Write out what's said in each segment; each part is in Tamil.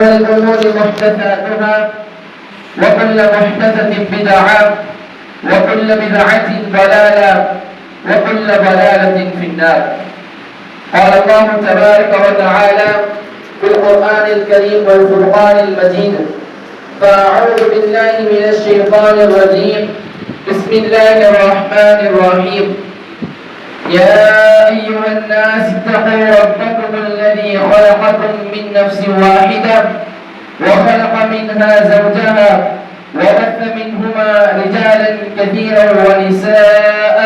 الأمور محدثاتها وكل محدثة بدعة وكل بدعة ضلالة وكل ضلالة في النار. قال الله تبارك وتعالى في القرآن الكريم والفرقان المجيد: فأعوذ بالله من الشيطان الرجيم. بسم الله الرحمن الرحيم. يا أيها الناس اتقوا ربكم الذي خلقكم من نفس واحدة وخلق منها زوجها وبث منهما رجالا كثيرا ونساء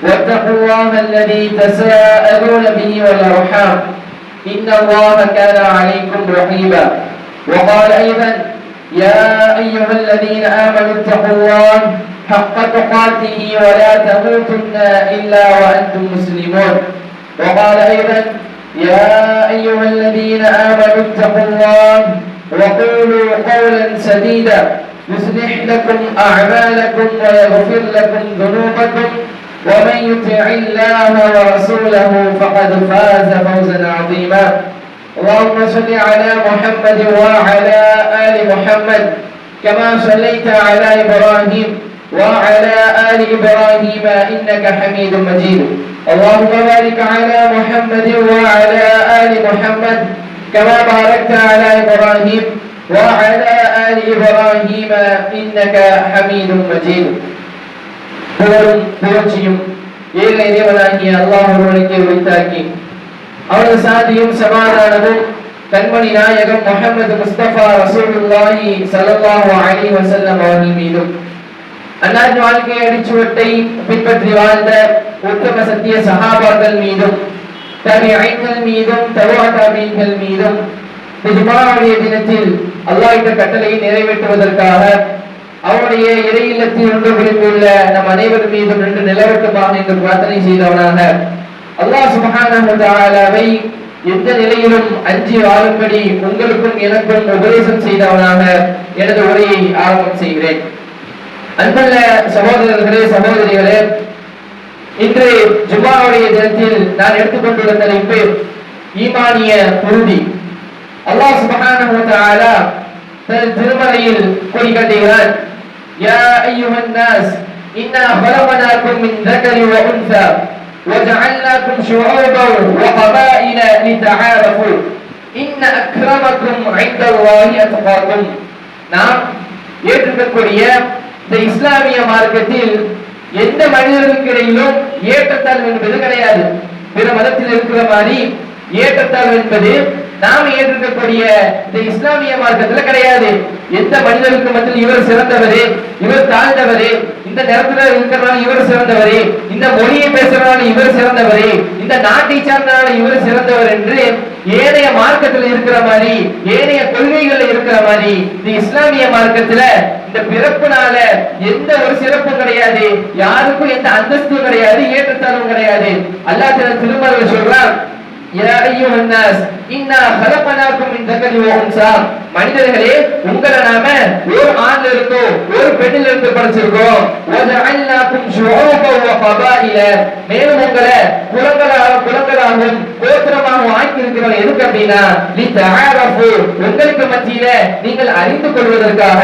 واتقوا الله الذي تساءلون به والأرحام إن الله كان عليكم رقيبا. وقال أيضا: يا أيها الذين آمنوا اتقوا الله حق تقاته ولا تموتن إلا وأنتم مسلمون. وقال أيضا: يا أيها الذين آمنوا اتقوا الله وقولوا قولا سديدا يصلح لكم أعمالكم ويغفر لكم ذنوبكم ومن يطع الله ورسوله فقد فاز فوزا عظيما. اللهم صل على محمد وعلى آل محمد كما صليت على إبراهيم وعلى آل إبراهيم إنك حميد مجيد. اللهم بارك على محمد وعلى آل محمد كما باركت على إبراهيم وعلى آل إبراهيم إنك حميد مجيد. புகழ்ச்சியும் ஏக இறைவனாகிய அல்லாஹ் ஒருவனுக்கே உரித்தாக்கி அவரது சாந்தியும் சமாதானமும் கண்மணி நாயகம் முஹம்மது முஸ்தபா ரசூலுல்லாஹி ஸல்லல்லாஹு அலைஹி வஸல்லம் அவர்கள் மீதும் அன்னாரின் வாழ்க்கை அடிச்சுவட்டை பின்பற்றி வாழ்ந்த உத்தம சத்திய சஹாபாக்கள் மீதும் தபிஈன்கள் மீதும் தபிஈன்கள் மீதும் ஜும்ஆவுடைய தினத்தில் அல்லாஹ்வின் கட்டளையை நிறைவேற்றுவதற்காக அவருடைய இறை இல்லத்தில் ஒன்று விரும்பியுள்ள நம் அனைவர் மீதும் நின்று நிலவட்டுமாக என்று பிரார்த்தனை செய்தவனாக அல்லாஹ் சுப்ஹானஹு வ தஆலாவை எந்த நிலையிலும் அஞ்சி வாழும்படி உங்களுக்கும் எனக்கும் உபதேசம் செய்தவனாக எனது உரையை ஆரம்பம் செய்கிறேன். அன்புள்ள சகோதரர்களே, சகோதரிகளே, இன்று ஜும்ஆவுடைய தினத்தில் நான் எடுத்துக்கொண்டுள்ள தலைப்பு ஈமானிய உறுதி. அல்லாஹ் சுப்ஹானஹு வ தஆலா தனது திருமறையில் கூறிக்காட்டுகிறான்: யா அய்யுஹன் நாஸ் இன்னா ஹலகனாக்கும் மின் ذكر وانثى وجعلناكم شعوبا وقبائل لتعارفوا ان اكرمكم عند الله اتقاكم. நாம் ஏற்றுக்கக்கூடிய இந்த இஸ்லாமிய மார்க்கத்தில் எந்த மனிதர்களுக்கு இடையிலும் ஏற்றத்தாழ்வு என்பது கிடையாது. பிற மதத்தில் இருக்கிற மாதிரி ஏற்றத்தாழ்வு என்பது நாம் ஏற்றுக்கக்கூடிய இந்த இஸ்லாமிய மார்க்கத்துல கிடையாது. எந்த மனிதருக்கு மத்தியில் இவர் சிறந்தவரே, இவர் தாழ்ந்தவரே, இந்த நேரத்துல இருக்கிறனால இவர் சிறந்தவரே, இந்த மொழியை பேசுறதுனால இவர் சிறந்தவரே, இந்த நாட்டை சார்ந்தனால இவர் சிறந்தவர் என்று ஏனைய மார்க்கத்தில் இருக்கிற மாதிரி, ஏனைய கொள்கைகள் இருக்கிற மாதிரி இந்த இஸ்லாமிய மார்க்கத்துல இந்த பிறப்புனால எந்த ஒரு சிறப்பும் கிடையாது, யாருக்கும் எந்த அந்தஸ்தும் கிடையாது, ஏற்றத்தாழ்வும் கிடையாது. அல்லாஹ் தனது திருமறையில் சொல்றான்: யா அய்யுஹன் நாஸ் இன்னா ஹலகனாக்கும் மின் ذكر وانثى. மனிதர்களே, உங்களை நாம ஒரு ஆண்ல இருந்தோ ஒரு பெண்ணில இருந்து படைச்சிருக்கோம். வஜஅல்னாக்கும் ஷுஊபா வ கபாயில. மேலும் உங்களை குலங்களாகவும் கோத்திரமாகவும் ஆக்கி இருக்கிறோம். எதுக்கு அப்படின்னா லிதஆரஃபு, உங்களுக்கு மத்தியில நீங்கள் அறிந்து கொள்வதற்காக.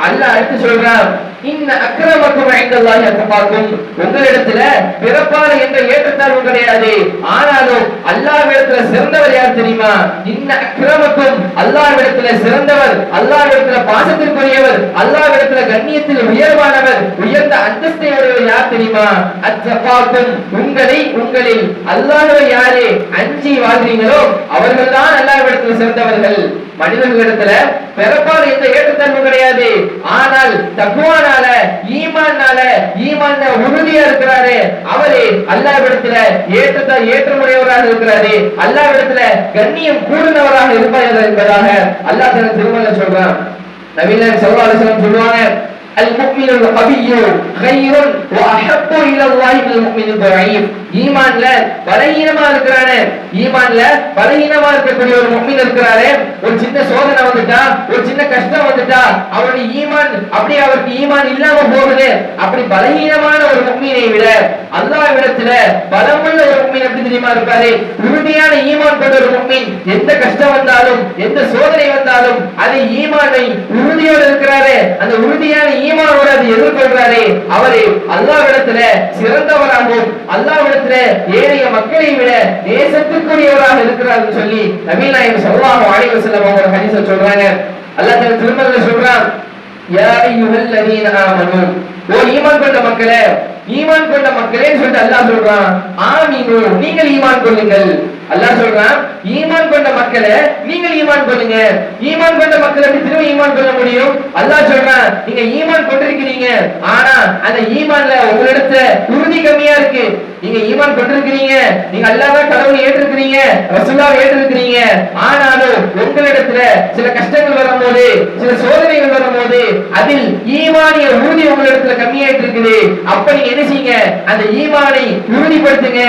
அல்லாஹ் அடுத்து சொல்றான்: இன்ன அக்ரமக்கும் இன்தல்லாஹி அத்காக்கும். உங்களிடத்துல பிறப்பால என்ற ஏற்றத்தாழ்வு கிடையாது, ஆனாலும் அல்லாஹ்விடத்துல சிறந்தவர் யார் தெரியுமா? இன்ன அக்ரமக்கும், அல்லாஹ்விடத்துல சிறந்தவர், அல்லாஹ்விடத்துல பாசத்திற்குரியவர், அல்லாஹ்விடத்துல கண்ணியத்தில் உயர்வானவர், உயர்ந்த அந்தஸ்தை உடையவர் யார் தெரியுமா? அத்காக்கும். உங்களில் அல்லாஹ்வை யாரே அஞ்சி வாழ்றீங்களோ அவர்கள்தான் அல்லாஹ்விடத்துல சிறந்தவர்கள். மனிதர்களிடத்துல பிறப்பால் எந்த ஏற்றத்தாழ்வு கிடையாது, ஆனால் தக்வானால ஈமான்ல உறுதியா இருக்கிறாரு, அவரே அல்லாஹ்விடத்துல ஏற்றமுடையவராக இருக்கிறாரு, அல்லாஹ்விடத்துல கண்ணியம் கூடுனவராக இருப்பார் என்பதாக அல்லாஹ் தனது திருமறையில் சொல்றான். நபிகள் ஸல்லல்லாஹு அலைஹி வஸல்லம் சொல்றாங்க: المؤمن القوي خير واحب الى الله من المؤمن الضعيف. ஈமான்ல பலஹீனமா இருக்கிறானே, ஈமான்ல பலஹீனமா இருக்கக்கூடிய ஒரு முஃமின் இருக்கிறாரே, ஒரு சின்ன சோதனை வந்துட்டா, ஒரு சின்ன கஷ்டம் வந்துட்டா அவருடைய ஈமான் அப்படியே அவருக்கு ஈமான் இல்லாம போகுது. அப்படி பலஹீனமான ஒரு முஃமினை விட அல்லாஹ்விடத்துல பலமுள்ள ஒரு முஃமின் எப்படி தெரியுமா இருப்பாரு? உறுதியான ஈமான் கொண்ட ஒரு முஃமின் எந்த கஷ்டம் வந்தாலும் எந்த சோதனை வந்தாலும் அது ஈமானை உறுதியோடு இருக்கிறாரே, அந்த உறுதியான ஈமானோட அதை எதிர்கொள்றாரே, அவரை அல்லாஹ்விடத்துல சிறந்தவராகவும் அல்லாஹ்விடத்துல ஏனைய மக்களை விட நேசத்துக்குரியவராக இருக்கிறார் சொல்லி நபிகள் நாயகம் ஸல்லல்லாஹு அலைஹி வஸல்லம் அவங்க ஹதீஸ்ல சொல்றாங்க. அல்லாஹ் தஆலா திருமறையில சொல்றான், யா அய்யுஹல்லதீன ஆமனூ, ஓ ஈமான் கொண்ட மக்களே, ஈமான் கொண்ட மக்களேன்னு சொல்லிட்டு அல்லாஹ் சொல்றான். ஆமீனு, நீங்கள் ஈமான் கொள்ளுங்கள். அல்லாஹ் சொல்றான், ஈமான் கொண்ட மக்களே நீங்கள் ஈமான் கொள்ளுங்க. ஈமான் கொண்ட மக்கள் எப்படி திரும்ப ஈமான் கொள்ள முடியும்? அல்லாஹ் சொல்றான், நீங்க ஈமான் கொண்டிருக்கிறீங்க, ஆனா அந்த ஈமான்ல உங்களிடத்துல உறுதி கம்மியா இருக்கு. நீங்க ஈமான் கொண்டிருக்கிறீங்க, நீங்க அல்லாஹ்வை கடவுளை ஏற்றிருக்கிறீங்க, ரசூலுல்லாஹ் ஏற்றிருக்கிறீங்க, ஆனாலும் உங்களிடத்துல சில கஷ்டங்கள் வரும்போது, சில சோதனைகள் வரும்போது அதில் ஈமானிய உறுதி உங்களிடத்துல கம்மியாயிட்டு இருக்குது. அப்ப நீங்க என்ன செய்யுங்க? அந்த ஈமானை உறுதிப்படுத்துங்க.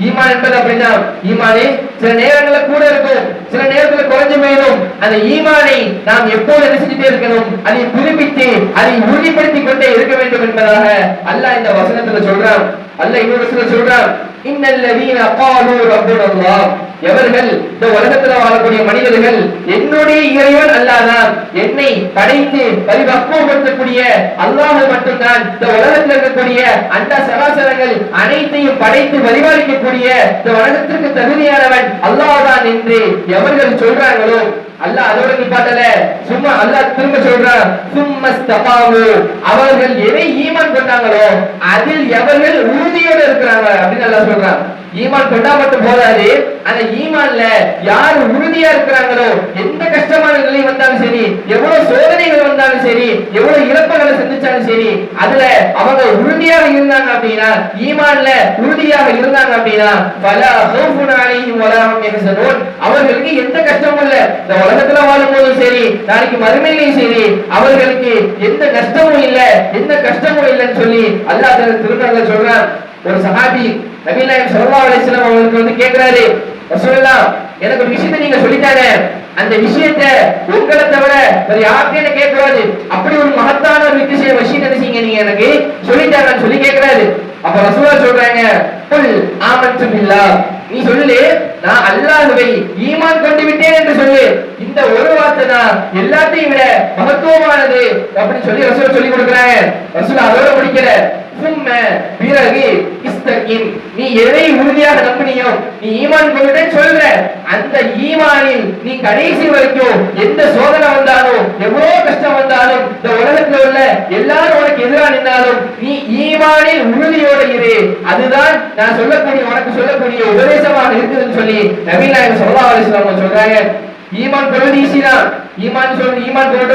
ஈமான் என்பது அப்படிதான். ஈமானே சில நேரங்கள்ல கூட இருக்கும், சில நேரத்துல குறைஞ்சு போயிடும். அந்த ஈமானை நாம் எப்போது என்ன செஞ்சுட்டே இருக்கணும்? அதை புதுப்பித்து அதை உறுதிப்படுத்திக் கொண்டே இருக்க வேண்டும் என்பதாக அல்லாஹ் இந்த வசனத்துல சொல்றான். அல்லாஹ் இன்னொரு வசனத்துல சொல்றான், இன்னல்லதீன காலூ ரப்புனல்லாஹ், எவர்கள் இந்த உலகத்துல வாழக்கூடிய மனிதர்கள் என்னுடைய இறைவன் அல்லாஹ்தான், என்னை படைத்து பரிபக்குவப்படுத்தக்கூடிய அல்லாஹ் மட்டும்தான் இந்த உலகத்தில் இருக்கக்கூடிய அண்ட சராசரங்கள் அனைத்தையும் படைத்து பரிபாலிக்கக்கூடிய இந்த உலகத்திற்கு தகுதியானவன் அல்லாஹ்தான் என்று எவர்கள் சொல்றாங்களோ, அல்லாஹ் அதோட நிப்பாட்டல, சும்மா அல்லாஹ் திரும்ப சொல்றான், சும்மஸ்தகாமு, அவர்கள் எதை ஈமான் கொண்டாங்களோ அதில் எவர்கள் உறுதியோடு இருக்கிறாங்க அப்படின்னு அல்லாஹ் சொல்றான். ஈமான் கொண்டா மட்டும் போதாது, அந்த ஈமான்ல யார் உறுதியா இருக்கிறாங்களோ, எந்த கஷ்டமான நிலை வந்தாலும் சரி, எவ்வளவு சோதனைகள் வந்தாலும் சரி, எவ்வளவு இழப்புகளை சந்திச்சாலும் சரி, அதுல அவங்க உறுதியாக இருந்தாங்க அப்படின்னா, ஈமான்ல உறுதியாக இருந்தாங்க அப்படின்னா, ஃபலா ஹௌஃபுன் அலைஹிம் வலா ஹும் யஹ்சனூன், அவர்களுக்கு எந்த கஷ்டமும் இல்ல. இந்த உலகத்துல வாழும்போதும் சரி, நாளைக்கு மறுமையிலையும் சரி, அவர்களுக்கு எந்த நஷ்டமும் இல்ல, எந்த கஷ்டமும் இல்லைன்னு சொல்லி அல்லாஹ் திருமறையில சொல்றான். ஒரு சஹாபி நபிகள் நாயகம் ஸல்லல்லாஹு அலைஹி வஸல்லம் அவங்களுக்கு வந்து கேக்குறாரு, ரசூலுல்லாஹ் எனக்கு ஒரு விஷயத்தை நீங்க சொல்லிட்டாங்க, அந்த விஷயத்தை உங்களை தவிர வேற யார்கிட்ட கேட்கக்கூடாது, அப்படி ஒரு மகத்தான ஒரு விஷயம் என்ன செய்யுங்க நீங்க எனக்கு சொல்லிட்டாங்கன்னு சொல்லி கேட்கிறாரு. அப்ப ரசூலுல்லாஹ் சொல்றாங்க, குல் ஆமன்து பில்லாஹ், நீ சொல்லு நான் அல்லாஹ்வை ஈமான் கொண்டு விட்டேன் என்று சொல்லு. இந்த ஒரு வார்த்தை தான் எல்லாத்தையும் விட மகத்துவமானது அப்படின்னு சொல்லி ரசூல் சொல்லி கொடுக்குறாங்க. ரசூல் அதோட முடிக்கல, பிறகு நீ எதை உறுதியாக நம்பினியோ, நீ ஈமான் கொண்டுட்டேன்னு சொல்ற, அந்த ஈமானில் நீ கடைசி வரைக்கும் எந்த சோதனை வந்தாலும் எவ்வளவு கஷ்டம் வந்தாலும் இந்த உலகத்தில் உள்ள எல்லாரும் உனக்கு எதிராக நின்றாலும் நீ ஈமானில் உறுதியோடு இரு, அதுதான் நான் சொல்லக்கூடிய உனக்கு சொல்லக்கூடிய உபதேசமாக இருக்குதுன்னு சொல்லி நபிகள் நாயகம் ஸல்லல்லாஹு அலைஹி வஸல்லம் சொல்றாங்க. ஈமான் கொள்வது ஈஸி தான், ஈமான்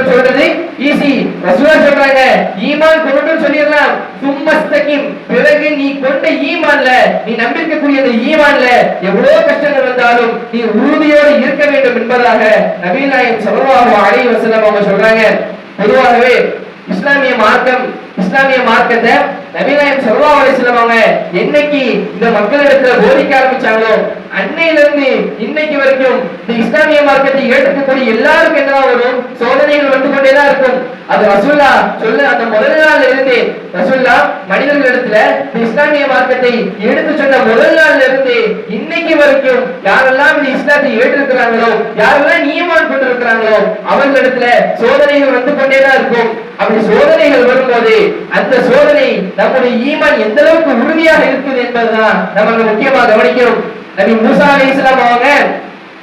சொல்றது ஈஸி. ரசூலுல்லாஹ் சொல்றாங்க, ஈமான் கொள்ளணும்னு சொல்லிடலாம், சும்மஸ்தகிம், பிறகு நீ கொண்ட ஈமான்ல, நீ நம்பிக்கக்கூடிய அந்த ஈமான்ல எவ்வளவு கஷ்டங்கள் வந்தாலும் நீ உறுதியோடு இருக்க வேண்டும் என்பதாக நபிகள் நாயகம் ஸல்லல்லாஹு அலைஹி வஸல்லம் அவங்க சொல்றாங்க. பொதுவாகவே இஸ்லாமிய மார்க்கத்தை நபிகள் நாயகம் ஸல்லல்லாஹு அலைஹி வஸல்லம் அவங்க என்னைக்கு இந்த மக்களிடத்துல போதிக்க ஆரம்பிச்சாங்களோ அன்னையில இருந்து இன்னைக்கு வரைக்கும் இந்த இஸ்லாமிய மார்க்கத்தை ஏற்றுக்கக்கூடிய எல்லாருக்கும் என்ன வரும்? சோதனைகள் வந்து கொண்டேதான் இருக்கும். அது ரசூலுல்லாஹ் சொல்ல அந்த முதல் நாள்ல இருந்து ரசூலுல்லாஹ் மனிதர்களிடத்துல இந்த இஸ்லாமிய மார்க்கத்தை எடுத்து சொன்ன முதல் நாள்ல இருந்து இன்னைக்கு வரைக்கும் யாரெல்லாம் இந்த இஸ்லாத்தை ஏற்றிருக்கிறாங்களோ, யாரெல்லாம் ஈமான் கொண்டிருக்கிறாங்களோ அவர்களிடத்துல சோதனைகள் வந்து கொண்டேதான் இருக்கும். அப்படி சோதனைகள் வரும்போது அந்த சோதனை நம்முடைய ஈமான் எந்த அளவுக்கு உறுதியாக இருக்குது என்பதுதான் நமக்கு முக்கியமாக கவனிக்கணும். நபி மூசா அலைஹிஸ்ஸலாம் அவங்க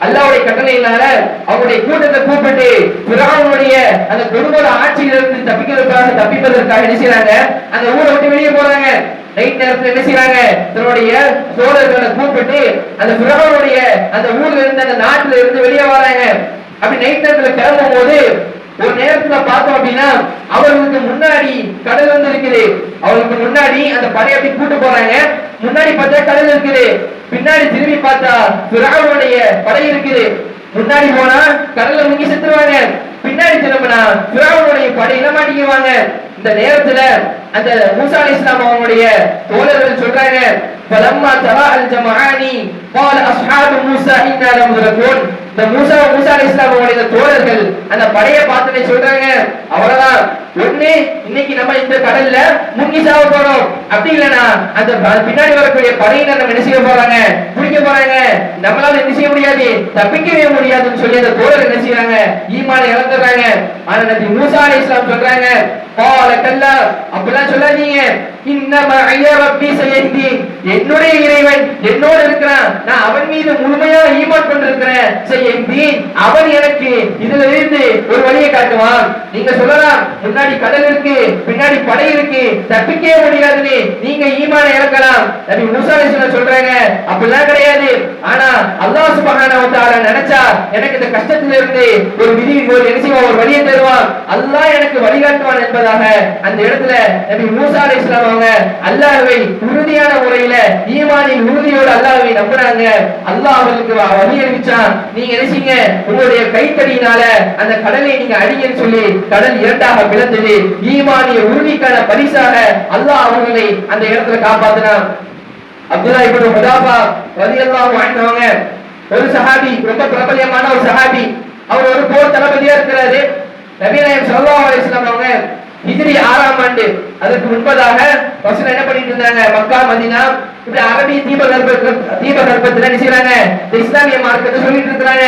அல்லாஹ்வுடைய கட்டளையினால அவருடைய கூட்டத்தை கூப்பிட்டு ஃபிரௌனுடைய அந்த கொடுங்கோல ஆட்சியிலிருந்து தப்பிப்பதற்காக என்ன செய்றாங்க? அந்த ஊரை விட்டு வெளியே போறாங்க. நைட் நேரத்துல என்ன செய்றாங்க? தன்னுடைய சோழர்களை கூப்பிட்டு அந்த ஃபிரௌனுடைய அந்த ஊர்ல இருந்து அந்த நாட்டுல இருந்து வெளியே வராங்க. அப்படி நைட் நேரத்துல கிளம்பும் போது ஒரு நேரத்துல பார்த்தோம் அப்படின்னா அவர்களுக்கு முன்னாடி கடல் வந்து இருக்குது. அவர்களுக்கு முன்னாடி அந்த படையை அப்படி கூட்டு போறாங்க. முன்னாடி பார்த்தா கடல் இருக்குது, பின்னாடி திரும்பி பார்த்தா ஃபிரௌனுடைய படை இருக்குது. முன்னாடி போனா கடல்ல முங்கி செத்துருவாங்க, பின்னாடி திரும்பினா ஃபிரௌனுடைய படை படையில மாட்டிக்குவாங்க. இந்த நேரத்துல அந்த மூசா அலைஹிஸ்ஸலாம் அவங்களுடைய தோழர்கள் சொல்றாங்க, فلما ترى الجمعان قال اصحاب موسى انا لمدركون. இந்த மூசா அலைஹிஸ்ஸலாம் அவங்களுடைய தோழர்கள் அந்த படையை பார்த்துனே சொல்றாங்க, அவ்வளவுதான், ஒண்ணு இன்னைக்கு நம்ம இந்த கடல்ல முங்கி சாவ போறோம், அப்படி இல்லனா அந்த பின்னாடி வரக்கூடிய படையினர் நம்ம என்ன செய்ய போறாங்க, பிடிக்க போறாங்க, நம்மளால என்ன செய்ய முடியாது, தப்பிக்கவே முடியாதுன்னு சொல்லி அந்த தோழர்கள் என்ன செய்யறாங்க, ஈமானை இழந்துறாங்க. ஆனா நபி மூசா அலைஹிஸ்ஸலாம் சொல்றாங்க, قال كلا, அப்படிலாம் சொல்லாதீங்க, இன்னமா ஐய ரப்பி சயஹ்தீன், என்னுடைய இறைவன் என்னோடு இருக்கிறான், நான் அவன் மீது முழுமையாக ஈமான் கொண்டிருக்கிறேன், சயஹ்தீன், அவன் எனக்கு இதுல இருந்து ஒரு வழியை காட்டுவான். நீங்க சொல்லலாம் முன்னாடி கடல் இருக்கு, பின்னாடி படை இருக்கு, தப்பிக்கவே முடியாதுன்னு நீங்க ஈமானை இழக்கலாம். நபி மூசா அலைஹிஸ்ஸலாம் சொல்றாங்க, அப்படிலாம் கிடையாது, ஆனா அல்லாஹ் சுப்ஹானஹு வ தஆலா நினைச்சா எனக்கு இந்த கஷ்டத்துல இருந்து ஒரு ஒரு வழியை தருவான், அல்லாஹ் எனக்கு வழிகாட்டுவான் என்பதாக அந்த இடத்துல நபி மூசா அலைஹிஸ்ஸலாம் அவங்க அல்லாஹ்வை உறுதியான முறையில ஈமானின் உறுதியோடு அல்லாஹ்வை நம்புறாங்க. அல்லாஹ் அவங்களுக்கு வழி அறிவிச்சான், நீங்க நினைச்சீங்க உங்களுடைய கைத்தடியினால அந்த கடலை நீங்க அடிங்கன்னு சொல்லி கடல் இரண்டாக பிளந்தது. ஈமானிய உறுதிக்கான பரிசாக அல்லாஹ் அவர்களை அந்த இடத்துல காப்பாத்தினான். அப்துல்லா இப்னு ஹுதாஃபா ரலியல்லாஹு அன்ஹு அவங்க ஒரு சஹாபி, ரொம்ப பிரபல்யமான ஒரு சஹாபி. அவர் ஒரு போர் தளபதியா இருக்கிறாரு. நபி நாயகம் ஸல்லல்லாஹு அலைஹி வஸல்லம் அவங்க ஹிஜ்ரி 6ஆம் ஆண்டு, அதற்கு முன்பதாக ரசூல் என்ன பண்ணிட்டு இருந்தாங்க, மக்கா மதீனா இப்படி அரபி தீபகற்பத்துல என்ன செய்றாங்க, இந்த இஸ்லாமிய மார்க்கத்தை சொல்லிட்டு இருக்காங்க.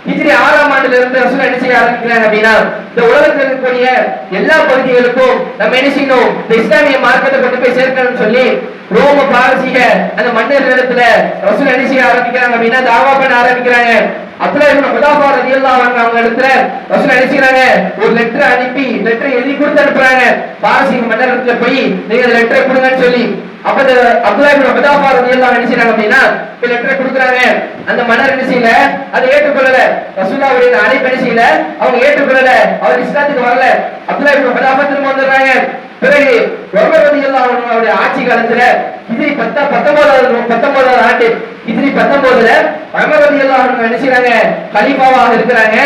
ஹிஜ்ரி 6ஆம் ஆண்டுல இருந்து ரசூல் என்ன செய்ய ஆரம்பிக்கிறாங்க அப்படின்னா, இந்த உலகத்தில் இருக்கக்கூடிய எல்லா பகுதிகளுக்கும் நம்ம என்ன செய்யணும், இந்த இஸ்லாமிய மார்க்கத்தை கொண்டு போய் சேர்க்கணும்னு சொல்லி ரோம பாரசீக அந்த மன்னர் இடத்துல ரசூல் என்ன செய்ய ஆரம்பிக்கிறாங்க அப்படின்னா, தாவா பண்ண ஆரம்பிக்கிறாங்க. அப்துல்லா இப்னு ஹுதாஃபா ரலியல்லாஹு அன்ஹு அவங்க இடத்துல ரசூல் என்ன செய்றாங்க, ஒரு லெட்டர் அனுப்பி லெட்டர் எழுதி கொடுத்து அனுப்புறாங்க. பாரசீக மன்னர் இடத்துல போய் நீங்க அந்த லெட்டரை கொடுங்கன்னு சொல்லி. அப்ப அப்துல்லா இப்னு ஹுதாஃபா ரலியல்லாஹு அன்ஹு என்ன செய்றாங்க அப்படின்னா, லெட்டரை கொடுக்குறாங்க. அந்த மன்னர் என்ன செய்யல, அதை ஏற்றுக்கொள்ளல. ரசூலுல்லாஹ்வுடைய அழைப்பு என்ன செய்யல, அவங்க ஏற்றுக்கொள்ளல, அவர் இஸ்லாத்துக்கு வரல. அப்துல்லா இப்னு ஹுதாஃபா திரும்ப வந்துடுறாங்க. பிறகு உமர் ரலியல்லாஹு அன்ஹு அவருடைய ஆட்சி காலத்துல ஹிஜ்ரி 19வது ஆண்டு, ஹிஜ்ரி 19ல உமர் ரலியல்லாஹு அன்ஹு என்ன செய்றாங்க, கலீஃபாவாக இருக்கிறாங்க.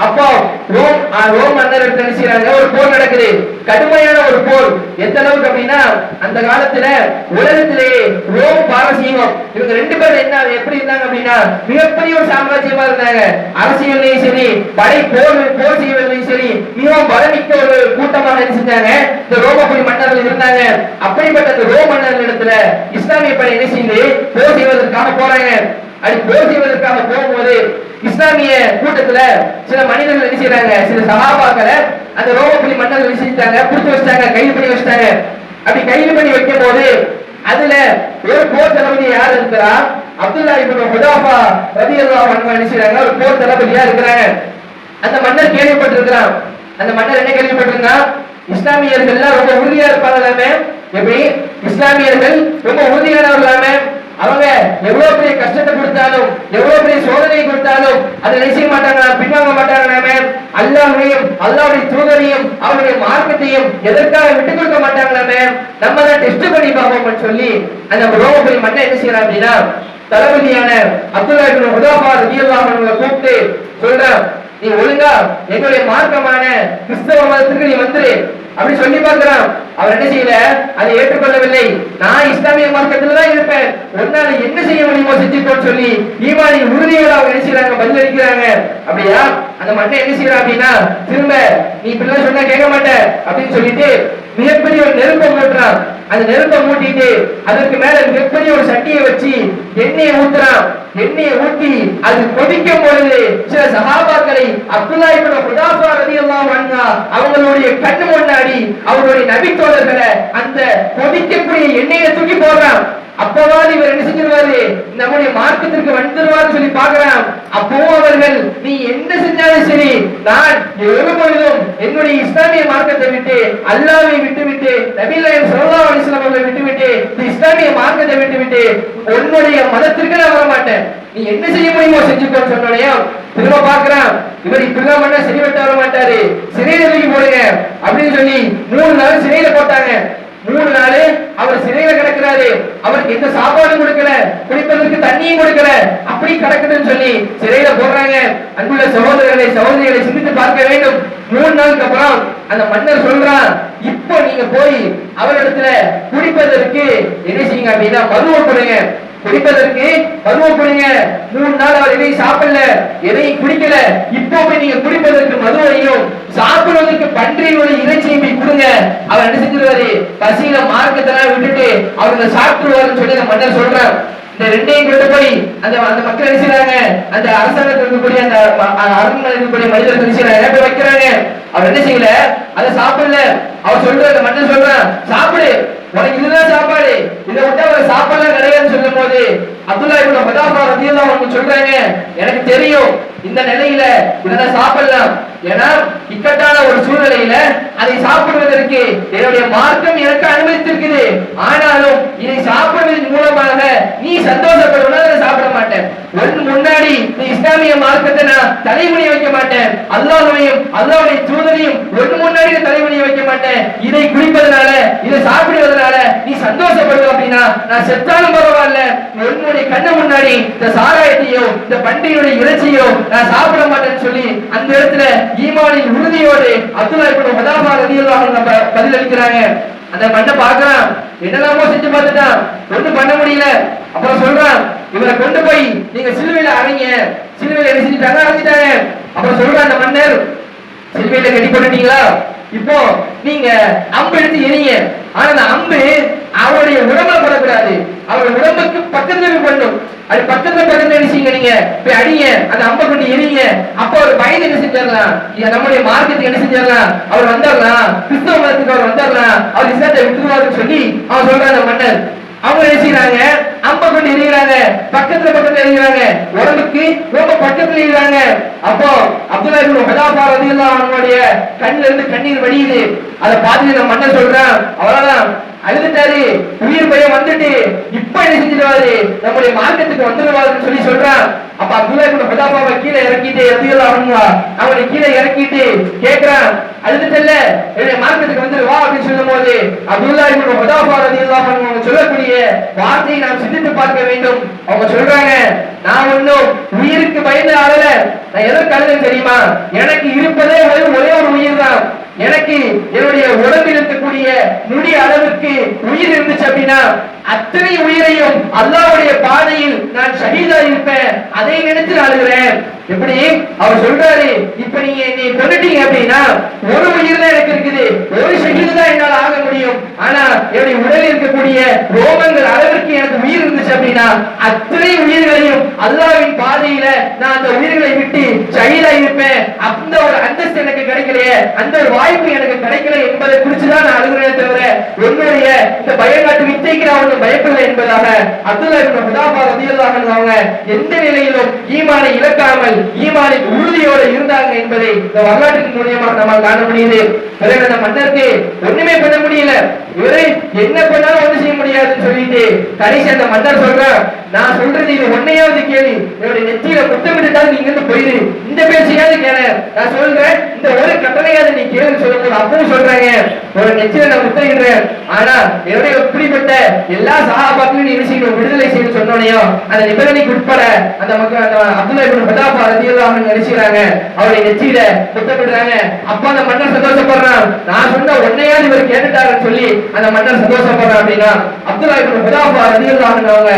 அப்போ ரோம் மன்னர் என்ன செய்றாங்க, ஒரு போர் நடக்குது, கடுமையான ஒரு போர். எந்த அளவுக்கு அப்படின்னா, அந்த காலத்துல உலகத்திலேயே ரோம் பாரசீகம் இவங்க ரெண்டு பேரும் என்ன எப்படி இருந்தாங்க அப்படின்னா, மிகப்பெரிய ஒரு சாம்ராஜ்யமா இருந்தாங்க. அரசியல்லையும் சரி, போர் செய்வதிலையும் சரி மிகவும் பலமிக்க ஒரு கூட்டமாக செஞ்சாங்க இந்த ரோமபுரி மன்னர்கள் இருந்தாங்க. அப்படிப்பட்ட அந்த ரோம் மன்னர் இடத்துல இஸ்லாமிய படை என்ன செய்து போர் செய்வதற்காக போறாங்க. அப்படி போர் செய்வதற்காக போகும்போது இஸ்லாமிய கூட்டத்துல சில மனிதர்கள் என்ன செய்யறாங்க, சில சஹாபாக்களை அந்த ரோமபுரி மன்னர்கள் விசிட்டாங்க, பிடிச்சு வச்சிட்டாங்க, கைது பண்ணி வச்சிட்டாங்க. அப்படி கைது பண்ணி வைக்கும் போது அதுல ஒரு போர் தளபதி யார் இருக்கிறா, அப்துல்லா இப்னு ஹுதாஃபா ரலியல்லாஹு அன்ஹு என்ன செய்றாங்க, ஒரு போர் தளபதியா இருக்கிறாங்க. அந்த மன்னர் கேள்விப்பட்டிருக்கிறான். அந்த மன்னர் என்ன கேள்விப்பட்டிருக்கான், இஸ்லாமியர்கள் ரொம்ப உறுதியா இருப்பாங்களாமே, எப்படி இஸ்லாமியர்கள் ரொம்ப உறுதியானவர்களாமே, அவங்க எவ்வளவு பெரிய கஷ்டத்தை கொடுத்தாலும் எவ்வளவு பெரிய சோதனை கொடுத்தாலும் அதை செய்ய மாட்டாங்க, பின்வாங்க மாட்டாங்க. அல்லாஹ்வையும் அல்லாஹ்வுடைய தூதரையும் அவருடைய மார்க்கத்தையும் எதற்காக விட்டுக் கொடுக்க மாட்டாங்களாமே, நம்ம தான் டெஸ்ட் பண்ணி பார்ப்போம்னு சொல்லி அந்த ரோமபுரி மன்னர் என்ன செய்யறான் அப்படின்னா, தளபதியான அப்துல்லா இப்னு ஹுதாஃபா ரலியல்லாஹு அன்ஹு கூப்பிட்டு சொல்றான், நீ ஒழுங்கா எங்களுடைய மார்க்கமான கிறிஸ்தவ மதத்துக்கு நீ வந்துரு அப்படி சொல்லி பார்க்கிறான். அவர் என்ன செய்யல, அதை ஏற்றுக்கொள்ளவில்லை. நான் இஸ்லாமிய மார்க்கத்துல தான் இருப்பேன், ஒன்னால என்ன செய்ய முடியுமோ செஞ்சுக்கோன்னு சொல்லி ஈமானின் உறுதியோட அவங்க என்ன செய்யறாங்க, பதில் அளிக்கிறாங்க. அப்படியா அந்த மன்னன் என்ன செய்யறான் அப்படின்னா, திரும்ப நீ இப்படிலாம் சொன்னா கேட்க மாட்டேன் அப்படின்னு சொல்லிட்டு மிகப்பெரிய ஒரு நெருப்பை மூட்டுறான். அந்த நெருப்பை மூட்டிட்டு அதற்கு மேல மிகப்பெரிய ஒரு சட்டியை வச்சு எண்ணெயை ஊத்துறான். எண்ணெயை ஊற்றி அது கொதிக்கும் பொழுது சில சஹாபாக்களை அப்துல்லா இப்னு ஹுதாஃபா ரலியல்லாஹு அன்ஹு அவங்களுடைய கண்ணு முன்னாடி அவருடைய நபி தோழர்களை அந்த கொதிக்கக்கூடிய எண்ணெயை தூக்கி போடுறான். அப்பவாது இவர் என்ன செஞ்சிருவாரு, நம்முடைய மார்க்கத்திற்கு வந்துருவாரு சொல்லி பாக்குறான். அப்பவும் அவர்கள் நீ என்ன செஞ்சாலும் சரி, நான் ஒருபொழுதும் என்னுடைய இஸ்லாமிய மார்க்கத்தை விட்டு அல்லாஹ்வை விட்டுவிட்டு நபி நாயகம் ஸல்லல்லாஹு அலைஹி வஸல்லம் அவர்களை விட்டுவிட்டு இந்த இஸ்லாமிய மார்க்கத்தை விட்டுவிட்டு உன்னுடைய மதத்திற்கு நான் வர மாட்டேன், நீ என்ன செய்ய முடியுமோ செஞ்சுக்கோன்னு சொன்னோடனே திரும்ப பாக்குறான், இவர் இப்படிலாம் பண்ண சரி விட்டு வர மாட்டாரு, சிறையில தூக்கி போடுங்க அப்படின்னு சொல்லி 3 நாள் சிறையில போட்டாங்க. 3 நாள் அவர் சிறையில கிடக்கிறாரு. அவருக்கு எந்த சாப்பாடும் கொடுக்கல, குடிப்பதற்கு தண்ணியும் கொடுக்கல, அப்படி கிடக்குதுன்னு சொல்லி சிறையில போடுறாங்க. அன்புள்ள சகோதரர்களை சகோதரிகளை சிந்தித்து பார்க்க வேண்டும். 3 நாளுக்கு அப்புறம் அந்த மன்னர் சொல்றான், இப்போ நீங்க போய் அவரிடத்துல குடிப்பதற்கு என்ன செய்யுங்க அப்படின்னா மதுவை கொடுங்க, குடிப்பதற்கு மதுவை கொடுங்க. 3 நாள் அவர் எதையும் சாப்பிடல, எதையும் குடிக்கல. இப்போ போய் நீங்க குடிப்பதற்கு மதுவையும் சாப்பிடுவதற்கு பன்றியோட இறைச்சியும் போய் கொடுங்க. அவர் என்ன செஞ்சிருவாரு, பசியில மார்க்கத்தெல்லாம் விட்டுட்டு அவங்க சாப்பிட்டுருவாருன்னு சொல்லி அந்த மன்னர் சொல்றான். இந்த ரெண்டையும் கொண்டு போய் அந்த மக்கள் நினைச்சாங்க, அந்த அரசாங்கத்தில் இருக்கக்கூடிய அந்த அரண்மனை இருக்கக்கூடிய மனிதர்கள் நினைச்சாங்க வைக்கிறாங்க. அவர் என்ன செய்யல, அதை சாப்பிடல. அவர் சொல்ற அந்த மன்னர் சொல்றான், சாப்பிடு, உனக்கு இதுதான் சாப்பாடு, இதை விட்டு அவர் சாப்பாடுலாம் கிடையாதுன்னு சொல்லும் போது அப்துல்லா இப்னு ஹுதாஃபா ரலியல்லாஹு அன்ஹு சொல்றாங்க, எனக்கு தெரியும் இந்த நிலையில இதை சாப்பிடலாம், ஏன்னா இக்கட்டான ஒரு சூழ்நிலையில அதை சாப்பிடுவதற்கு என்னுடைய மார்க்கம் எனக்கு அனுமதித்திருக்குது. ஆனாலும் இதை சாப்பிடுவதன் மூலமாக நீ சந்தோஷப்படுவதா அதை சாப்பிட மாட்டேன். முன்னாடி நீ இஸ்லாமிய மார்க்கத்தை நான் தலைமுடிய வைக்க மாட்டேன், அல்லாஹ்வையும் அல்லாஹ்வுடைய தூதரையும் முன்னாடி தலைமுடிய வைக்க மாட்டேன். இதை குடிப்பதனால இதை சாப்பிடுவதனால நீ சந்தோஷப்படுவ அப்படின்னா நான் செத்தாலும் பரவாயில்ல, உன்னுடைய கண்ணு முன்னாடி இந்த சாராயத்தையோ இந்த பண்டிகையுடைய இறைச்சியோ நான் சாப்பிட மாட்டேன்னு சொல்லி அந்த இடத்துல ஈமானின் உறுதியோடு அப்துல்லா இப்னு ஹுதாஃபா ரலியல்லாஹு அன்ஹு பதில் அளிக்கிறாங்க. அந்த மண்ணை பார்க்கறான், என்னெல்லாமோ செஞ்சு பார்த்துட்டான், ஒண்ணும் பண்ண முடியல. அப்புறம் சொல்றான், இவரை கொண்டு போய் நீங்க சிலுவையில அறைங்க. சிலுவையில என்ன செஞ்சுட்டாங்க, அறைஞ்சிட்டாங்க. அப்புறம் சொல்றான் அந்த மன்னர், சிலுவையில கட்டி போட்டுட்டீங்களா, இப்போ நீங்க அம்பு எடுத்து எரிங்க. ஆனா அந்த அம்பு அவருடைய உடம்புல படக்கூடாது, அவருடைய உடம்புக்கு பக்கத்துல பண்ணும். அது பக்கத்துல நினைச்சீங்க, நீங்க போய் அடிங்க, அந்த அம்பை கொண்டு எரிங்க. அப்போ அவர் பயந்து என்ன செஞ்சிடலாம், நம்முடைய மார்க்கத்துக்கு என்ன செஞ்சிடலாம், அவர் வந்துடலாம், கிறிஸ்தவ மதத்துக்கு அவர் வந்துடலாம், அவர் இஸ்லாத்தை விட்டுருவாருன்னு சொல்லி அவன் சொல்றான் அந்த மன்னர். அவங்க நினைச்சுக்கிறாங்க, அம்பை கொண்டு எரிகிறாங்க, பக்கத்துல எரிகிறாங்க, உடம்புக்கு ரொம்ப பக்கத்துல எரிகிறாங்க. அப்போ அப்துல்லா இப்னு ஹுதாஃபா ரலியல்லாஹு அன்ஹுடைய கண்ணுல இருந்து கண்ணீர் வடியுது. அதை பார்த்துட்டு அந்த மன்னர் சொல்றான், அவ்வளவுதான் அழுதுட்டாரு, உயிர் பயம் வந்துட்டு இப்ப என்ன செஞ்சிருவாரு, நம்முடைய மார்க்கத்துக்கு வந்துடுவாருன்னு சொல்லி சொல்றான். அப்ப அப்துல்லா இப்னு ஹுதாஃபாவை கீழே இறக்கிட்டு ரலியல்லாஹு அன்ஹு அவனை கீழே இறக்கிட்டு கேட்கிறான், அழுதுட்டல்ல, என்னுடைய மார்க்கத்துக்கு வந்துடுவா அப்படின்னு சொல்லும் போது அப்துல்லா இப்னு ஹுதாஃபா ரலியல்லாஹு அன்ஹு சொல்லக்கூடிய வார்த்தையை நாம் சிந்தித்து பார்க்க வேண்டும். அவங்க சொல்றாங்க, நான் ஒன்னும் உயிருக்கு பயந்து அழல, நான் எதற்கு அழுதேன் தெரியுமா, எனக்கு இருப்பதே ஒரே ஒரு உயிர் தான். எனக்கு என்னுடைய உடம்பில் இருக்கக்கூடிய முடி அளவுக்கு உயிர் இருந்துச்சு அப்படின்னா அத்தனை உயிரையும் அல்லாஹ்வுடைய பாதையில் நான் ஷஹீதா இருப்பேன், அதை நினைத்து அழுகிறேன். எப்படி அவர் சொல்றாரு, இப்ப நீங்க என்னை கொன்னுட்டீங்க அப்படின்னா ஒரு உயிர் தான் எனக்கு இருக்குது, ஒரு ஷஹீது தான் என்னால் ஆக முடியும். ஆனா என்னுடைய உடலில் இருக்கக்கூடிய ரோமங்கள் அளவிற்கு எனக்கு உயிர் இருந்துச்சு அப்படின்னா அத்தனை உயிர்களையும் அல்லாஹ்வின் பாதையில நான் அந்த உயிர்களை விட்டு ஷஹீதா இருப்பேன். அந்த ஒரு அந்தஸ்து எனக்கு கிடைக்கலையே, அந்த ஒரு வாய்ப்பு எனக்கு கிடைக்கல என்பதை குறிச்சுதான் நான் அழுகிறேன் தவிர என்னுடைய இந்த பயங்காட்டு வித்தைக்கு நான் பயப்படலை என்பதாக அப்துல்லா இப்னு ஹுதாஃபா ரலியல்லாஹு அன்ஹு அவங்க எந்த நிலையிலும் ஈமானை இழக்காமல் ஈமானின் உறுதியோடு இருந்தாங்க என்பதை இந்த வரலாற்றின் மூலமாக நம்மால் காண முடியுது. பிறகு அந்த மன்னருக்கு ஒண்ணுமே பண்ண முடியல, இவரை என்ன பண்ணாலும் ஒண்ணு செய்ய முடியாதுன்னு சொல்லிட்டு கடைசி அந்த மன்னர் சொல்றான், நான் சொல்றது இது ஒன்னையாவது கேள்வி, என்னுடைய நெத்தியில முத்தமிட்டுட்டாலும் நீங்க இருந்து போயிரு, இந்த பேச்சையாவது கேள, நான் சொல்றேன் இந்த ஒரு கட்டளையாவது நீ கேள்வி சொல்லும்போது அப்பவும் சொல்றாங்க, ஒரு நெத்தியில நான் முத்தமிடுறேன், ஆனா என்னுடைய இப்படிப்பட்ட எல்லா சஹாபாக்களையும் நீ செய்யணும் விடுதலை செய்யணும் சொன்னோனையோ அந்த நிபந்தனைக்கு உட்பட அந்த மக்கள் அப்துல்லா இப்னு ஹுதாஃபா ரலியல்லாஹு அன்ஹு நினைச்சுறாங்க, அவருடைய நெத்தியில முத்தமிடுறாங்க. அப்ப அந்த மன்னர் சந்தோஷப்படுறான், நான் சொன்ன ஒன்னையாவது இவர் கேட்டுட்டாருன்னு சொல்லி அந்த மன்னர் சந்தோஷப்படுறான். அப்படின்னா அப்துல்லா இப்னு ஹுதாஃபா ரலியல்லாஹு அன்ஹு அவங்க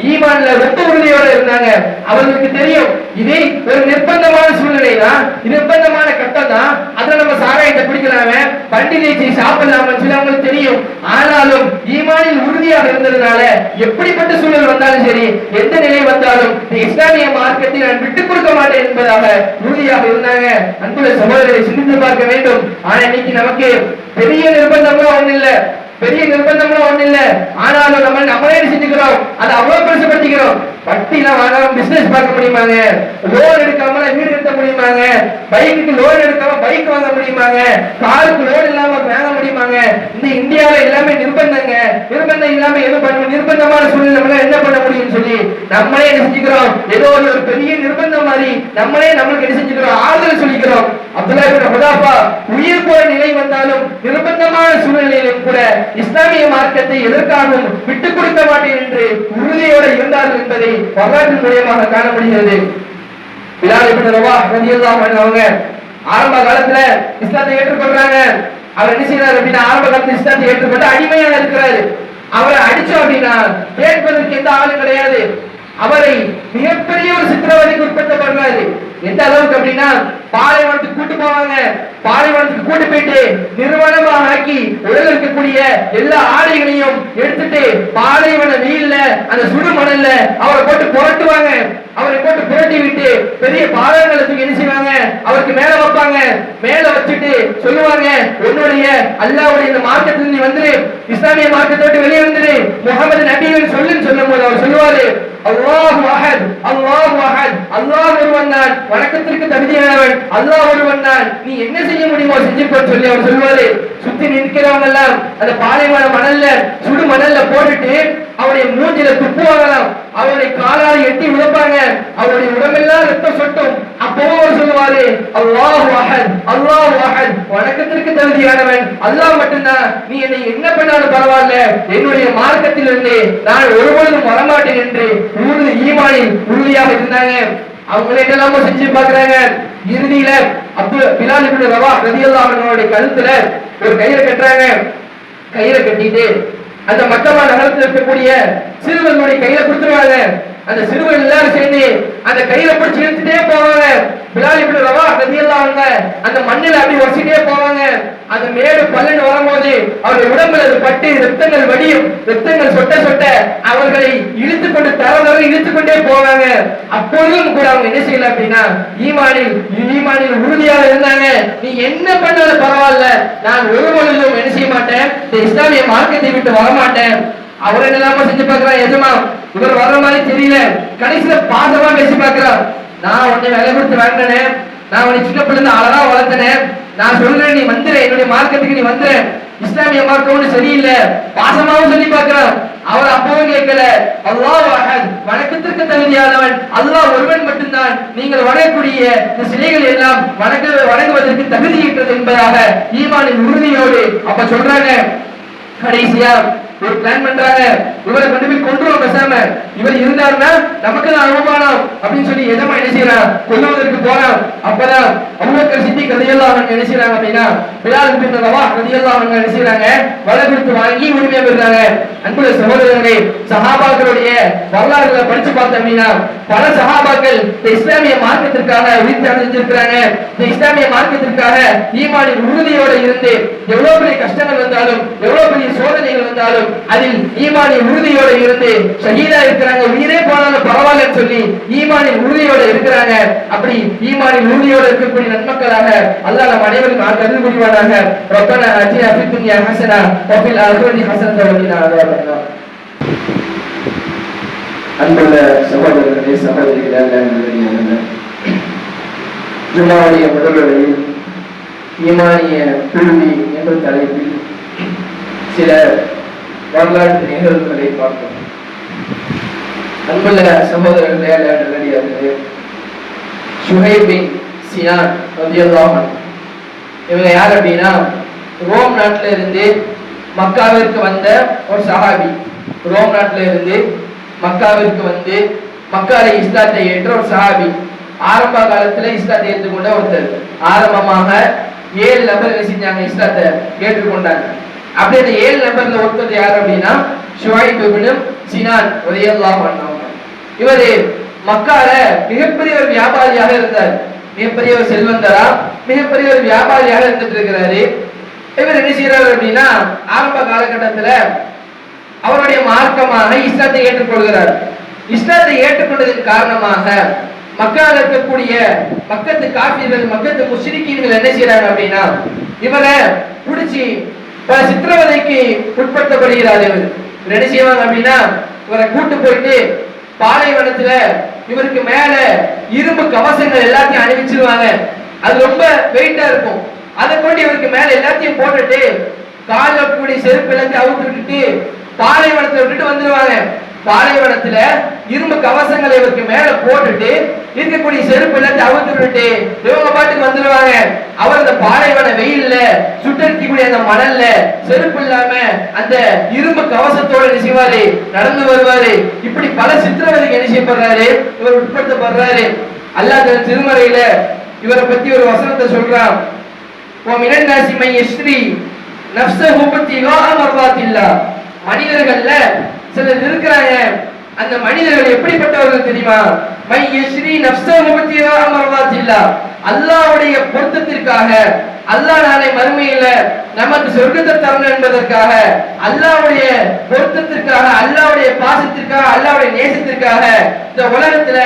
ஈமான்ல ரொம்ப உறுதியோட இருந்தாங்க. அவர்களுக்கு தெரியும் இது ஒரு நிர்பந்தமான சூழ்நிலை தான், நிர்பந்தமான கட்டம் தான், அதுல நம்ம சாராயத்தை குடிக்கலாமே, பண்டிகை சாப்பிடலாம்னு சொல்லி அவங்களுக்கு தெரியும். ஆனாலும் ஈமானில் உறுதியாக இருந்ததுனால எப்படிப்பட்ட சூழல் வந்தாலும் சரி, எந்த நிலை வந்தாலும் இஸ்லாமிய மார்க்கத்தை நான் விட்டுக் கொடுக்க மாட்டேன் என்பதாக உறுதியாக இருந்தாங்க. அன்புள்ள சகோதரரை சிந்தித்து பார்க்க வேண்டும். ஆனா இன்னைக்கு நமக்கு பெரிய நிர்பந்தம்லாம் ஒண்ணு இல்ல, பெரிய நிர்பந்தம்லாம் ஒண்ணு இல்ல, ஆனாலும் நம்ம நம்மளே செஞ்சுக்கிறோம், அதை அவ்வளவு பெருசுபடுத்திக்கிறோம். வட்டிலாம் வாங்காம பிசினஸ் பார்க்க முடியுமாங்க, லோன் எடுக்காம வீடு எடுக்க முடியுமாங்க, பைக்கு லோன் எடுக்காம பைக் வாங்க முடியுமாங்க, காருக்கு லோன் இல்லாம வாங்க முடியுமாங்க? இந்த இந்தியாவில எல்லாமே நிர்பந்தங்க, நிர்பந்தம் இல்லாம எது பண்ண, நிர்பந்தமான சூழ்நிலை என்ன பண்ண முடியும்னு சொல்லி நம்மளே என்ன செஞ்சுக்கிறோம், ஏதோ ஒரு பெரிய நிர்பந்தம் மாதிரி நம்மளே நம்மளுக்கு என்ன செஞ்சுக்கிறோம், ஆறுதல் சொல்லிக்கிறோம். அப்துல்லா இப்னு ஹுதாஃபா உயிர் போற நிலை வந்தாலும் நிர்பந்தமான சூழ்நிலையிலும் கூட இஸ்லாமிய மார்க்கத்தை எதற்காகவும் விட்டுக் கொடுக்க மாட்டேன் என்று உறுதியோடு இருந்தார்கள் என்பதை வரலாற்றின் மூலமாக காண முடிகிறது. பிலால் இப்னு ரவாஹ் ரலியல்லாஹு அன்ஹு அவங்க ஆரம்ப காலத்துல இஸ்லாத்தை ஏற்றுக்கொள்றாங்க. அவர் என்ன செய்யறாரு அப்படின்னா, ஆரம்ப காலத்துல இஸ்லாத்தை ஏற்றுக்கொண்டு அடிமையாக இருக்கிறாரு. அவரை அடிச்சோம் அப்படின்னா கேட்பதற்கு எந்த ஆளும் கிடையாது. அவரை மிகப்பெரிய ஒரு சித்திரவதைக்கு உட்படுத்தப்படுறாரு. எந்த அளவுக்கு அப்படின்னா, பாலைவனத்துக்கு கூட்டு போவாங்க. பாலைவனத்துக்கு கூட்டு போயிட்டு நிர்வாணமாக ஆக்கி உடல் இருக்கக்கூடிய எல்லா ஆடைகளையும் எடுத்துட்டு பாலைவன வெயில்ல அந்த சுடு மணல்ல அவரை போட்டு புரட்டுவாங்க. அவரை போட்டு புரட்டி விட்டு பெரிய பாலங்களுக்கு என்ன செய்வாங்க, அவருக்கு மேல வைப்பாங்க. மேல வச்சுட்டு சொல்லுவாங்க, உன்னுடைய அல்லாஹ்வுடைய இந்த மார்க்கத்தில் நீ வந்துரு, இஸ்லாமிய மார்க்கத்தை விட்டு வெளியே வந்துரு, முகமது நபின்னு சொல்லும் போது அவர் சொல்லுவாரு, அல்லாஹு அஹத், அல்லாஹு அஹத், அல்லாஹ் ஒருவன் தான், வணக்கத்திற்கு தகுதியானவன் அல்லாஹ் ஒருவன் தான், நீ என்ன செய்ய முடியுமோ செஞ்சுக்கோ சொல்லி அவர் சொல்லுவாரு. சுத்தி நிற்கிறவங்க எல்லாம் அந்த பாலைவன மணல்ல சுடு மணல்ல போட்டுட்டு அவருடைய மூஞ்சில துப்புவாங்களாம். அவருடைய காலால் எட்டி உழைப்பாங்க. அவருடைய உடம்பெல்லாம் ரத்தம் சொட்டும். அப்போ அவர் சொல்லுவாரு, அல்லாஹு அஹத், அல்லாஹு அஹத், வணக்கத்திற்கு தகுதியானவன் அல்லாஹ் மட்டும்தான், நீ என்னை என்ன பண்ணாலும் பரவாயில்ல, என்னுடைய மார்க்கத்திலிருந்து நான் ஒருபொழுதும் வரமாட்டேன் என்று உறுதி ஈமானில் உறுதியாக இருந்தாங்க. அவங்களே எல்லாமோ செஞ்சு பாக்குறாங்க. இறுதியில பிலால் இப்னு ரவாஹ் ரலியல்லாஹு அன்ஹுடைய கழுத்துல ஒரு கயிறை கட்டுறாங்க. கயிறை கட்டிட்டு அந்த மக்கமா நகரத்தில் இருக்கக்கூடிய சிறுவர்களுடைய கையில கொடுத்துருவாங்க. அந்த சிறுவர்கள் எல்லாரும் சேர்ந்து அந்த கையில பிடிச்சி இழுத்துட்டே போவாங்க. பிலால் இப்னு ரவாஹ் ரலியல்லாஹு அன்ஹு அந்த மண்ணில் அப்படி வசிட்டே போவாங்க. அந்த மேடு பல்லன் வரும்போது அவருடைய உடம்புல அது பட்டு ரத்தங்கள் வடியும். ரத்தங்கள் சொட்ட சொட்ட அவர்களை இழுத்துக் கொண்டு தர இழுத்துக் கொண்டே போவாங்க. அப்பொழுதும் கூட அவங்க என்ன செய்யல அப்படின்னா, ஈமானில் உறுதியாக இருந்தாங்க. நீ என்ன பண்ணாலும் பரவாயில்ல, நான் ஒரு பொழுதும் என்ன செய்ய மாட்டேன், இந்த இஸ்லாமிய மார்க்கத்தை விட்டு வரமாட்டேன். அவர் என்னெல்லாம செஞ்சு பாக்குறான். எஜமா இவர் வர்ற மாதிரி தெரியல. கடைசியில பாசமா பேசி பாக்குறான். நான் உன்னை விலை கொடுத்து வாங்கினேன், நான் உன்னை சின்ன பிள்ளை அழகா வளர்த்தனேன், நான் சொல்றேன் நீ வந்துரு, என்னுடைய மார்க்கத்துக்கு நீ வந்துரு, இஸ்லாமிய மார்க்கம் சரியில்லை, பாசமாவும் சொல்லி பார்க்கிறான். அவர் அப்பவும் கேட்கல, அல்லாஹ் அஹத், வணக்கத்திற்கு தகுதியானவன் அல்லாஹ் ஒருவன் மட்டும்தான், நீங்கள் வணங்கக்கூடிய இந்த சிலைகள் எல்லாம் வணங்குவதற்கு தகுதியற்றது என்பதாக ஈமானின் உறுதியோடு அப்ப சொல்றாங்க. கடைசியா ஒரு பிளான் பண்றாங்க, இவரை கொண்டு போய் கொன்றுவோம் பேசாம, இவர் இருந்தாருன்னா நமக்கு தான் அவமானம் அப்படின்னு சொல்லி எதமா என்ன செய்யறான், கொல்லுவதற்கு போறான். அப்பதான் அபூபக்கர் சித்திக் ரலியல்லாஹு அன்ஹு என்ன செய்யறாங்க அப்படின்னா, பிலால் இப்னு ரவாஹ் ரலியல்லாஹு அன்ஹு என்ன செய்யறாங்க, வலை கொடுத்து வாங்கி உரிமையா பெறுறாங்க. அன்புள்ள சகோதரர்களே, சஹாபாக்களுடைய வரலாறுகளை படிச்சு பார்த்தோம் அப்படின்னா, பல சஹாபாக்கள் இந்த இஸ்லாமிய மார்க்கத்திற்காக உயிர் அடைஞ்சிருக்கிறாங்க. இந்த இஸ்லாமிய மார்க்கத்திற்காக ஈமானின் உறுதியோடு இருந்து எவ்வளவு பெரிய கஷ்டங்கள் வந்தாலும், எவ்வளவு பெரிய சோதனைகள் வந்தாலும் அதில் ஈமானின் உறுதியோடு இருந்து ஷஹீதா இருக்கிறாங்க. உயிரே போனாலும் பரவாயில்லன்னு சொல்லி ஈமானின் உறுதியோடு இருக்கிறாங்க. அப்படி ஈமானின் உறுதியோடு இருக்கக்கூடிய நன்மக்களாக அல்லாஹ் நம் அனைவருக்கும் அருள் புரிவானாக. ரப்பனா ஆத்தினா ஃபித் துன்யா ஹஸனா வ ஃபில் ஆখিরাতি ஹஸனத்தன் வ கினா அஸாபன்னார். அன்புள்ள சகோதரர்களே, சகோதரிகளே, ஜும்மாவுடைய முதல்வரையில் ஈமானிய குழுவி என்ற தலைப்பில் சில வரலாற்று நிகழ்வுகளை பார்ப்போம். அன்புள்ள சகோதரர்களே, நல்லடியார்களே, சுஹைப் பின் சினான் ரலியல்லாஹு அன்ஹு இவங்க யார் அப்படின்னா, ரோம் நாட்டில இருந்து மக்காவிற்கு வந்த ஒரு சஹாபி. ரோம் நாட்டில இருந்து மக்காவிற்கு வந்து மக்கால இஸ்லாத்தை ஏற்ற ஒரு சஹாபி. ஆரம்ப காலத்துல இஸ்லாத்தை ஏற்றுக்கொண்ட ஒருத்தர். ஆரம்பமாக 7 நபர் செஞ்சாங்க, இஸ்லாத்தை ஏற்றுக்கொண்டாங்க. அப்படி அந்த 7 நபர்ல ஒருத்தர் யார் அப்படின்னா, சுஹைப் இப்னு சினான் ரலியல்லாஹு அன்ஹு. இவர் மக்கால மிகப்பெரிய ஒரு வியாபாரியாக இருந்தார். மிகப்பெரிய ஒரு செல்வந்தரா, மிகப்பெரிய ஒரு வியாபாரியாக இருந்துட்டு இருக்கிறாரு. இவர் என்ன செய்யறாரு அப்படின்னா, ஆரம்ப காலகட்டத்துல அவருடைய மார்க்கமாக இஸ்லாத்தை ஏற்றுக்கொள்கிறார். இஸ்லாத்தை ஏற்றுக்கொண்டதன் காரணமாக மக்கால இருக்கக்கூடிய மக்கத்து காஃபிர்கள், மக்கத்து முஸ்லிக்கீன்கள் என்ன செய்யறாங்க அப்படின்னா, இவரை பிடிச்சி பல சித்திரவதைக்கு உட்படுத்தப்படுகிறார். இவர் என்ன செய்வாங்க அப்படின்னா, இவரை கூட்டு போயிட்டு பாலைவனத்துல இவருக்கு மேல இரும்பு கவசங்கள் எல்லாத்தையும் அணிவிச்சிருவாங்க. அது ரொம்ப வெயிட்டா இருக்கும். அதை கொண்டு இவருக்கு மேல எல்லாத்தையும் போட்டுட்டு காலில் கூடிய செருப்பு எல்லாத்தையும் அவுத்து விட்டுட்டு பாலைவனத்தை விட்டுட்டு வந்துருவாங்க. பாலைவனத்துல இரும்பு கவசங்களை இவருக்கு மேல போட்டுட்டு இருக்கக்கூடிய செருப்பு எல்லாத்தையும் அவுத்து விட்டுட்டு இவங்க பாட்டுக்கு வந்துடுவாங்க. அவர் அந்த பாலைவன வெயில்ல சுட்டரிக்கக்கூடிய அந்த மணல்ல செருப்பு இல்லாம அந்த இரும்பு கவசத்தோட என்ன செய்வாரு, நடந்து வருவாரு. இப்படி பல சித்திரவதைக்கு என்ன செய்யப்படுறாரு, இவர் உட்படுத்தப்படுறாரு. அல்லாஹ் திருமறையில இவரை பத்தி ஒரு வசனத்தை சொல்றான். மனிதர்கள்ல சிலர் இருக்கிறாங்க, அந்த மனிதர்கள் எப்படிப்பட்டவர்கள் தெரியுமா? மை யஸ்ரி நஃப்ஸஹு பித்திகா மர்வாத்தில்லா, அல்லாஹ்வுடைய பொருத்தத்திற்காக, அல்லாஹ் நாளை மறுமையில நமக்கு சொர்க்கத்தை தரணும் என்பதற்காக, அல்லாஹ்வுடைய பொருத்தத்திற்காக, அல்லாஹ்வுடைய பாசத்திற்காக, அல்லாஹ்வுடைய நேசத்திற்காக இந்த உலகத்துல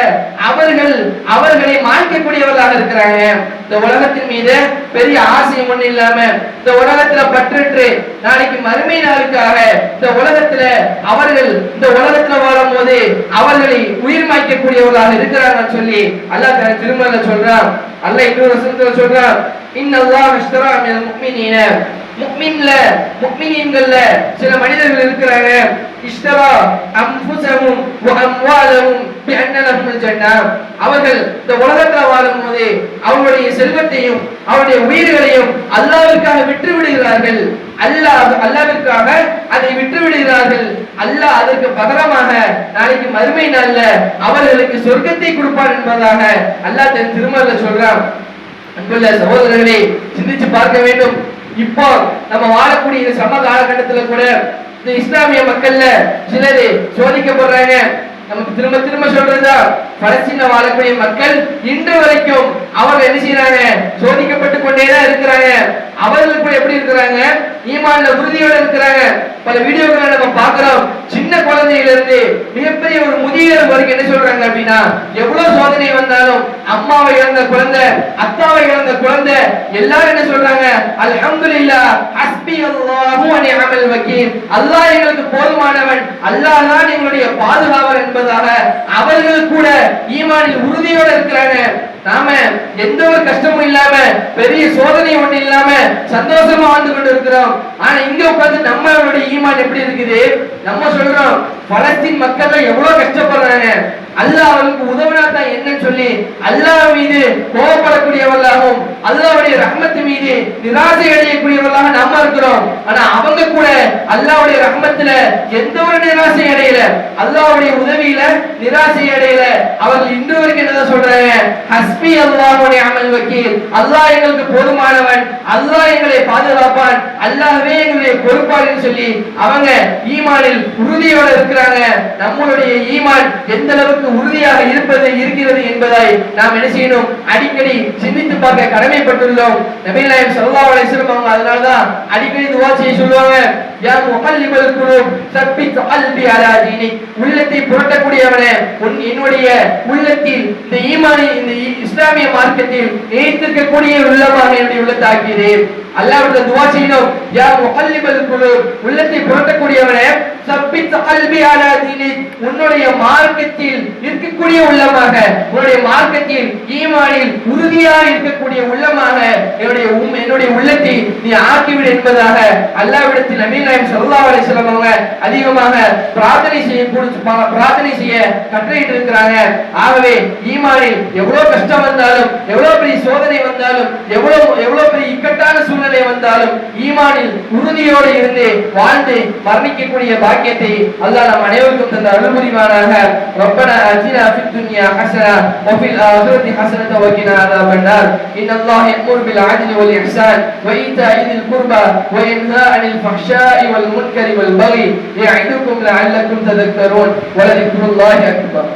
அவர்களை மாய்க்கக்கூடியவர்களாக இருக்கிறாங்க. இந்த உலகத்தின் மீது பெரிய ஆசையும் ஒண்ணு இல்லாம இந்த உலகத்துல பற்றற்று நாளைக்கு மறுமை நாளுக்காக இந்த உலகத்துல இந்த உலகத்துல வாழும் போது அவர்களை உயிர் மாய்க்கக்கூடியவர்களாக இருக்கிறாங்கன்னு சொல்லி அல்லாஹ் தன் திருமறையில சொல்றான். அல்லாஹ் இன்னொரு வசனத்துல சொல்றான், இன்னல்லாஹ் அஷ்தரா மினல் முஃமினீன, முஃமினீன்கள்ல சில மனிதர்கள் இருக்கிறாங்க. இஷ்தரா அன்ஃபுஸஹும் வ அம்வாலஹும் பிஅன்ன லஹுல் ஜன்னah, அவர்கள் இந்த உலகத்துல வாழும்போது அவருடைய செல்வத்தையும் அவருடைய உயிர்களையும் அல்லாஹ்வுக்காக விட்டு விடுகிறார்கள். அல்லாஹ்வுக்காக அதை விட்டு விடுகிறார்கள். அல்லாஹ் அதற்கு பகரமாக நாளைக்கு மறுமை நாள்ல அவர்களுக்கு சொர்க்கத்தை கொடுப்பார் என்பதாக அல்லாஹ் தன் திருமறையில சொல்றான். அன்புள்ள சகோதரர்களே, சிந்திச்சு பார்க்க வேண்டும். இப்போ நம்ம வாழக்கூடிய இந்த சம காலகட்டத்துல கூட இந்த இஸ்லாமிய மக்கள்ல சிலர் சோதிக்கப்படுறாங்க. நமக்கு திரும்ப திரும்ப சொல்றதா, பலஸ்தீன வாழக்கூடிய மக்கள் இன்று வரைக்கும் அவங்க என்ன செய்யறாங்க, சோதிக்கப்பட்டு கொண்டேதான் இருக்கிறாங்க. அவர்கள் கூட எப்படி இருக்கிறாங்க, ஈமான்ல உறுதியோட இருக்கிறாங்க. பல வீடியோக்களை நம்ம பார்க்கிறோம். சின்ன குழந்தையில இருந்து மிகப்பெரிய ஒரு முதியவர் வரைக்கும் என்ன சொல்றாங்க அப்படின்னா, எவ்வளவு சோதனை வந்தாலும் அம்மாவை இழந்த குழந்தை, அத்தாவை இழந்த குழந்தை எல்லாரும் என்ன சொல்றாங்க, அல்ஹம்துலில்லாஹ் ஹஸ்பி அல்லாஹு வ நிஅமல் வக்கீல், அல்லாஹ் எங்களுக்கு போதுமானவன், அல்லாஹ் தான் எங்களுடைய பாதுகாவலர் என்பதாக அவர்கள் கூட ஈமானில் உறுதியோட இருக்கிறாங்க. நாம எந்த ஒரு கஷ்டமும் இல்லாம பெரிய சோதனை ஒண்ணு இல்லாம சந்தோஷமா வாழ்ந்து கொண்டு இருக்கிறோம். ஆனா இங்க உட்கார்ந்து நம்மளுடைய ஈமான் எப்படி இருக்குது, நம்ம சொல்றோம் பலஸ்தீன் மக்கள் எவ்வளவு கஷ்டப்படுறாங்க, அல்லாஹ் அவர்களுக்கு உதவினா தான் என்னன்னு சொல்லி அல்லாஹ் மீது கோபப்படக்கூடியவர்களாகவும் அல்லாஹ்வுடைய ரஹ்மத்து மீது நிராசை அடையக்கூடியவர்களாக நம்ம இருக்கிறோம். ஆனா அவங்க கூட அல்லாஹ்வுடைய ரஹ்மத்துல எந்த ஒரு நிராசை அடையல, அல்லாஹ்வுடைய உதவியில நிராசை அடையல. அவர்கள் இன்று வரைக்கும் என்னதான் சொல்றாங்க, ஹஸ்பி அல்லாஹு வ நிஅமல் வக்கீல், அல்லாஹ் எங்களுக்கு போதுமானவன், அல்லாஹ் எங்களை பாதுகாப்பான், அல்லாஹ்வே எங்களுடைய பொறுப்பாளர்னு சொல்லி அவங்க ஈமானில் உறுதியோட இருக்கிறாங்க. நம்மளுடைய ஈமான் எந்த அளவுக்கு உறுதியாக இருக்கிறது என்பதை நாம் என்ன செய்யணும், அடிக்கடி சிந்தித்து பார்க்க கடமைப்பட்டுள்ளோம். நபிகள் நாயகம் ஸல்லல்லாஹு அலைஹி வஸல்லம் அவங்க அதனாலதான் அடிக்கடி துஆ செய்ய சொல்லுவாங்க, யா முகல்லிபல் குலூப் சப்பித் கல்பி அலா தீனிக், உள்ளத்தை புரட்டக்கூடியவனே என்னுடைய உள்ளத்தில் இந்த ஈமானை, இந்த இஸ்லாமிய மார்க்கத்தில் ஏற்றிருக்கக்கூடிய உள்ளமாக என்னுடைய உள்ளத்தை ஆக்கிறேன். அல்லாஹ்விடம் துஆ செய்யணும், யா முகல்லிபல் குலூப், உள்ளத்தை புரட்டக்கூடியவனே சப்பித் கல்பி அலா தீனிக், உன்னுடைய மார்க்கத்தில் இருக்கக்கூடிய உள்ளமாக, உன்னுடைய மார்க்கத்தில் ஈமானில் உறுதியாக இருக்கக்கூடிய உள்ளமாக என்னுடைய உள்ளத்தை நீ ஆக்கிவிடு என்பதாக அல்லாஹ்விடத்தில் நபிகள் நாயகம் ஸல்லல்லாஹு அலைஹி வஸல்லம் அவங்க அதிகமாக பிரார்த்தனை செய்ய கட்டளையிட்டு இருக்கிறாங்க. ஆகவே ஈமானில் எவ்வளவு கஷ்டம் வந்தாலும், எவ்வளவு பெரிய சோதனை வந்தாலும், எவ்வளவு பெரிய இக்கட்டான சூழ்நிலை வந்தாலும் ஈமானில் உறுதியோடு இருந்து வாழ்ந்து மரணிக்கக்கூடிய பாக்கியத்தை அல்லாஹ் நம் அனைவருக்கும் தந்த அருள் புரிவானாக. ரப்பனா ஆத்தினா ஃபித் துன்யா ஹஸனா வ ஃபில் ஆখিরাতি ஹஸனத வ கினா அஸாபன்னார். இன்னல்லாஹ யஅமுரு பில் அத்லி வல் இஹ்சான் வ ஈதாஇ தில் குர்பா வ யன்ஹா அனில் ஃபஹ்ஷாஇ வல் முன்கரி வல் பகி யஇதுக்கும் லஅல்லக்கும் ததக்கரூன் வ லதிக்ருல்லாஹி அக்பர்.